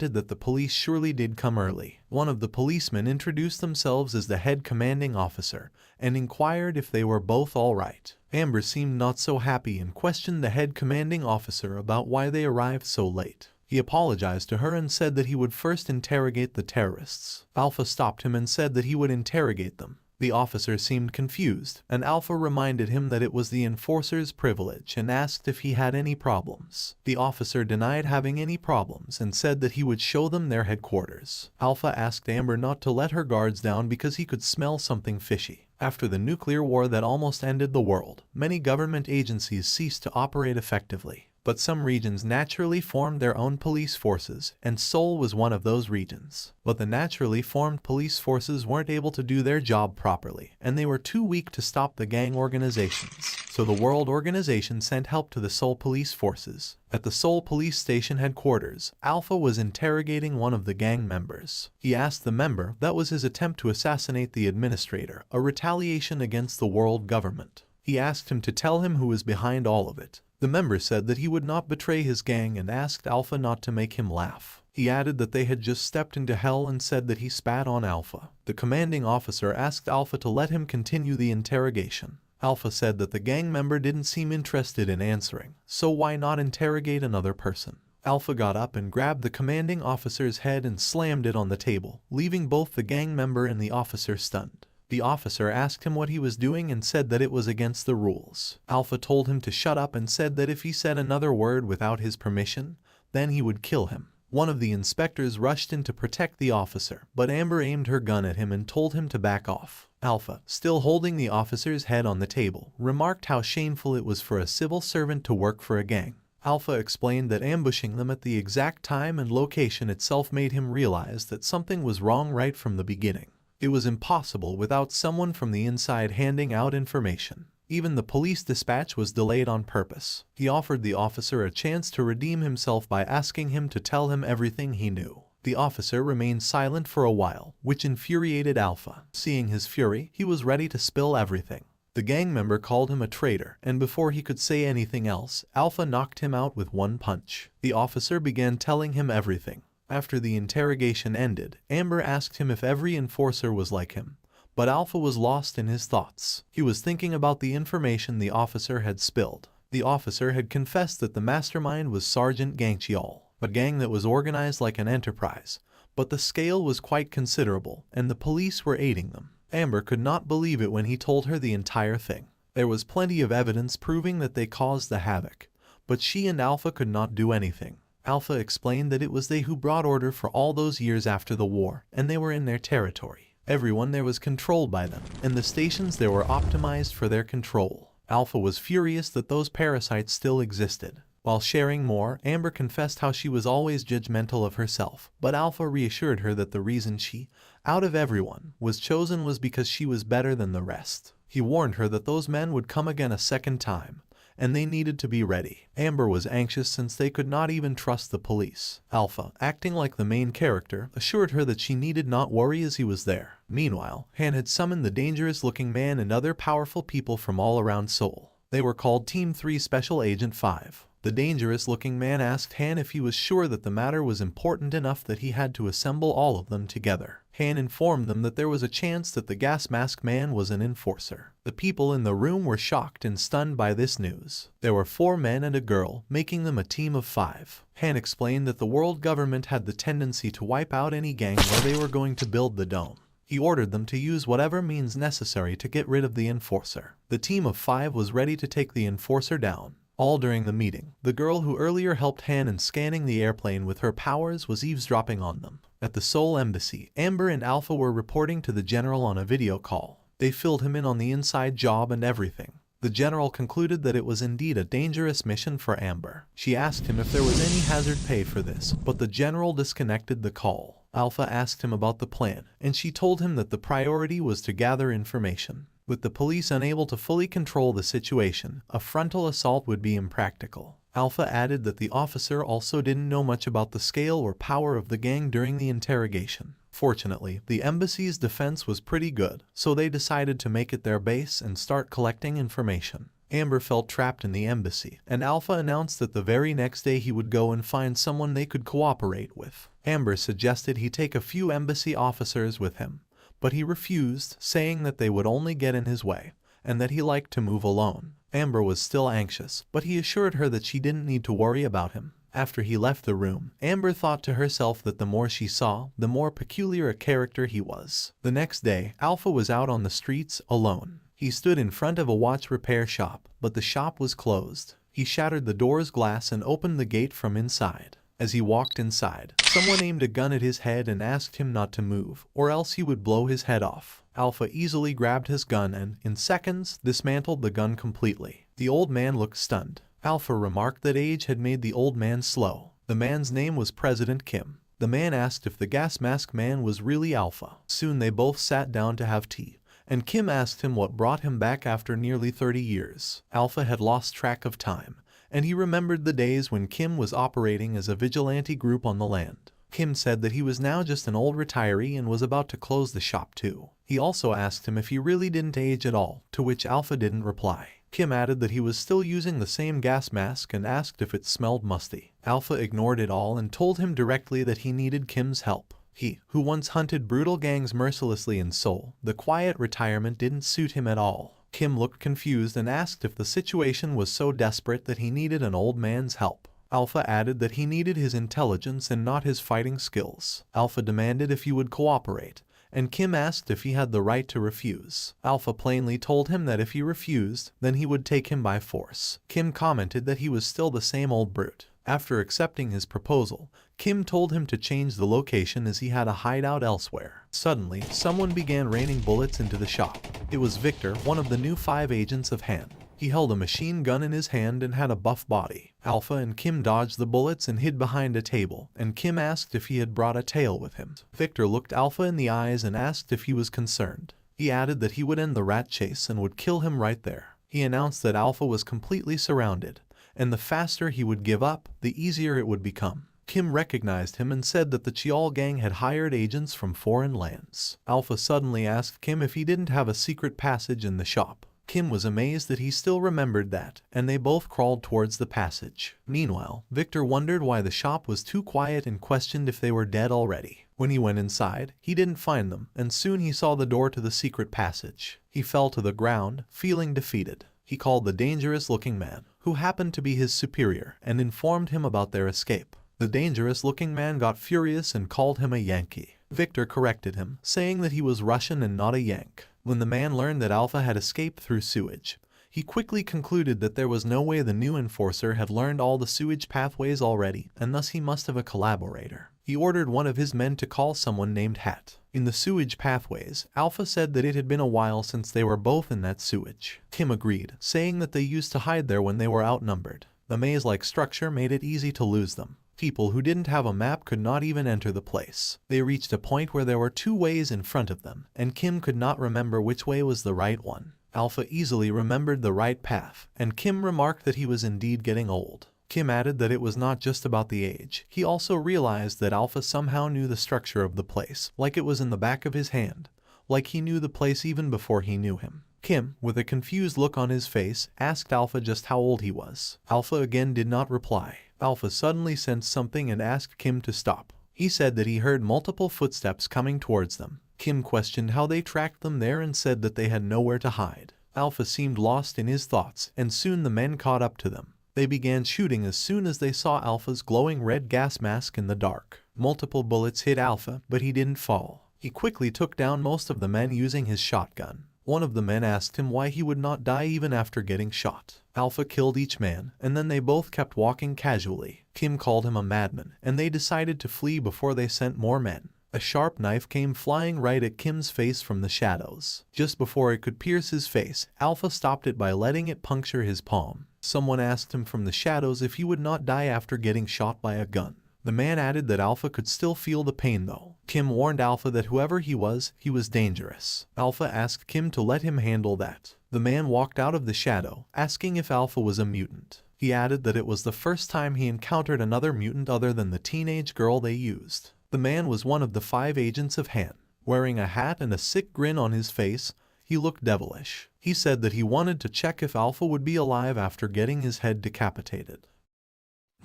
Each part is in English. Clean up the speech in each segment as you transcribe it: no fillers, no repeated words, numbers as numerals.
suspected that the police surely did come early. One of the policemen introduced themselves as the head commanding officer and inquired if they were both all right. Amber seemed not so happy and questioned the head commanding officer about why they arrived so late. He apologized to her and said that he would first interrogate the terrorists. Alpha stopped him and said that he would interrogate them. The officer seemed confused, and Alpha reminded him that it was the enforcer's privilege and asked if he had any problems. The officer denied having any problems and said that he would show them their headquarters. Alpha asked Amber not to let her guards down because he could smell something fishy. After the nuclear war that almost ended the world, many government agencies ceased to operate effectively. But some regions naturally formed their own police forces, and Seoul was one of those regions. But the naturally formed police forces weren't able to do their job properly, and they were too weak to stop the gang organizations. So the World Organization sent help to the Seoul police forces. At the Seoul police station headquarters, Alpha was interrogating one of the gang members. He asked the member that was his attempt to assassinate the administrator, a retaliation against the world government. He asked him to tell him who was behind all of it. The member said that he would not betray his gang and asked Alpha not to make him laugh. He added that they had just stepped into hell and said that he spat on Alpha. The commanding officer asked Alpha to let him continue the interrogation. Alpha said that the gang member didn't seem interested in answering, so why not interrogate another person? Alpha got up and grabbed the commanding officer's head and slammed it on the table, leaving both the gang member and the officer stunned. The officer asked him what he was doing and said that it was against the rules. Alpha told him to shut up and said that if he said another word without his permission, then he would kill him. One of the inspectors rushed in to protect the officer, but Amber aimed her gun at him and told him to back off. Alpha, still holding the officer's head on the table, remarked how shameful it was for a civil servant to work for a gang. Alpha explained that ambushing them at the exact time and location itself made him realize that something was wrong right from the beginning. It was impossible without someone from the inside handing out information. Even the police dispatch was delayed on purpose. He offered the officer a chance to redeem himself by asking him to tell him everything he knew. The officer remained silent for a while, which infuriated Alpha. Seeing his fury, he was ready to spill everything. The gang member called him a traitor, and before he could say anything else, Alpha knocked him out with one punch. The officer began telling him everything. After the interrogation ended, Amber asked him if every enforcer was like him, but Alpha was lost in his thoughts. He was thinking about the information the officer had spilled. The officer had confessed that the mastermind was Sergeant Gangcheol, a gang that was organized like an enterprise, but the scale was quite considerable, and the police were aiding them. Amber could not believe it when he told her the entire thing. There was plenty of evidence proving that they caused the havoc, but she and Alpha could not do anything. Alpha explained that it was they who brought order for all those years after the war, and they were in their territory. Everyone there was controlled by them, and the stations there were optimized for their control. Alpha was furious that those parasites still existed. While sharing more, Amber confessed how she was always judgmental of herself, but Alpha reassured her that the reason she, out of everyone, was chosen was because she was better than the rest. He warned her that those men would come again a second time, and they needed to be ready. Amber was anxious since they could not even trust the police. Alpha, acting like the main character, assured her that she needed not worry as he was there. Meanwhile, Han had summoned the dangerous-looking man and other powerful people from all around Seoul. They were called Team 3 Special Agent 5. The dangerous-looking man asked Han if he was sure that the matter was important enough that he had to assemble all of them together. Han informed them that there was a chance that the gas mask man was an enforcer. The people in the room were shocked and stunned by this news. There were 4 men and a girl, making them a team of 5. Han explained that the world government had the tendency to wipe out any gang while they were going to build the dome. He ordered them to use whatever means necessary to get rid of the enforcer. The team of 5 was ready to take the enforcer down. All during the meeting, the girl who earlier helped Han in scanning the airplane with her powers was eavesdropping on them. At the Seoul embassy, Amber and Alpha were reporting to the general on a video call. They filled him in on the inside job and everything. The general concluded that it was indeed a dangerous mission for Amber. She asked him if there was any hazard pay for this, but the general disconnected the call. Alpha asked him about the plan, and she told him that the priority was to gather information. With the police unable to fully control the situation, a frontal assault would be impractical. Alpha added that the officer also didn't know much about the scale or power of the gang during the interrogation. Fortunately, the embassy's defense was pretty good, so they decided to make it their base and start collecting information. Amber felt trapped in the embassy, and Alpha announced that the very next day he would go and find someone they could cooperate with. Amber suggested he take a few embassy officers with him, but he refused, saying that they would only get in his way, and that he liked to move alone. Amber was still anxious, but he assured her that she didn't need to worry about him. After he left the room, Amber thought to herself that the more she saw, the more peculiar a character he was. The next day, Alpha was out on the streets, alone. He stood in front of a watch repair shop, but the shop was closed. He shattered the door's glass and opened the gate from inside. As he walked inside, someone aimed a gun at his head and asked him not to move, or else he would blow his head off. Alpha easily grabbed his gun and, in seconds, dismantled the gun completely. The old man looked stunned. Alpha remarked that age had made the old man slow. The man's name was President Kim. The man asked if the gas mask man was really Alpha. Soon they both sat down to have tea, and Kim asked him what brought him back after nearly 30 years. Alpha had lost track of time, and he remembered the days when Kim was operating as a vigilante group on the land. Kim said that he was now just an old retiree and was about to close the shop too. He also asked him if he really didn't age at all, to which Alpha didn't reply. Kim added that he was still using the same gas mask and asked if it smelled musty. Alpha ignored it all and told him directly that he needed Kim's help. He, who once hunted brutal gangs mercilessly in Seoul, the quiet retirement didn't suit him at all. Kim looked confused and asked if the situation was so desperate that he needed an old man's help. Alpha added that he needed his intelligence and not his fighting skills. Alpha demanded if he would cooperate, and Kim asked if he had the right to refuse. Alpha plainly told him that if he refused, then he would take him by force. Kim commented that he was still the same old brute. After accepting his proposal, Kim told him to change the location as he had a hideout elsewhere. Suddenly, someone began raining bullets into the shop. It was Victor, one of the new 5 agents of Han. He held a machine gun in his hand and had a buff body. Alpha and Kim dodged the bullets and hid behind a table, and Kim asked if he had brought a tail with him. Victor looked Alpha in the eyes and asked if he was concerned. He added that he would end the rat chase and would kill him right there. He announced that Alpha was completely surrounded, and the faster he would give up, the easier it would become. Kim recognized him and said that the Cheol gang had hired agents from foreign lands. Alpha suddenly asked Kim if he didn't have a secret passage in the shop. Kim was amazed that he still remembered that, and they both crawled towards the passage. Meanwhile, Victor wondered why the shop was too quiet and questioned if they were dead already. When he went inside, he didn't find them, and soon he saw the door to the secret passage. He fell to the ground, feeling defeated. He called the dangerous-looking man, who happened to be his superior, and informed him about their escape. The dangerous-looking man got furious and called him a Yankee. Victor corrected him, saying that he was Russian and not a Yank. When the man learned that Alpha had escaped through sewage, he quickly concluded that there was no way the new enforcer had learned all the sewage pathways already, and thus he must have a collaborator. He ordered one of his men to call someone named Hat. In the sewage pathways, Alpha said that it had been a while since they were both in that sewage. Kim agreed, saying that they used to hide there when they were outnumbered. The maze-like structure made it easy to lose them. People who didn't have a map could not even enter the place. They reached a point where there were 2 ways in front of them, and Kim could not remember which way was the right one. Alpha easily remembered the right path, and Kim remarked that he was indeed getting old. Kim added that it was not just about the age. He also realized that Alpha somehow knew the structure of the place, like it was in the back of his hand, like he knew the place even before he knew him. Kim, with a confused look on his face, asked Alpha just how old he was. Alpha again did not reply. Alpha suddenly sensed something and asked Kim to stop. He said that he heard multiple footsteps coming towards them. Kim questioned how they tracked them there and said that they had nowhere to hide. Alpha seemed lost in his thoughts, and soon the men caught up to them. They began shooting as soon as they saw Alpha's glowing red gas mask in the dark. Multiple bullets hit Alpha, but he didn't fall. He quickly took down most of the men using his shotgun. One of the men asked him why he would not die even after getting shot. Alpha killed each man, and then they both kept walking casually. Kim called him a madman, and they decided to flee before they sent more men. A sharp knife came flying right at Kim's face from the shadows. Just before it could pierce his face, Alpha stopped it by letting it puncture his palm. Someone asked him from the shadows if he would not die after getting shot by a gun. The man added that Alpha could still feel the pain though. Kim warned Alpha that whoever he was dangerous. Alpha asked Kim to let him handle that. The man walked out of the shadow, asking if Alpha was a mutant. He added that it was the first time he encountered another mutant other than the teenage girl they used. The man was one of the 5 agents of Han. Wearing a hat and a sick grin on his face, he looked devilish. He said that he wanted to check if Alpha would be alive after getting his head decapitated.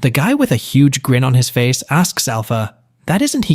The guy with a huge grin on his face asks Alpha, That isn't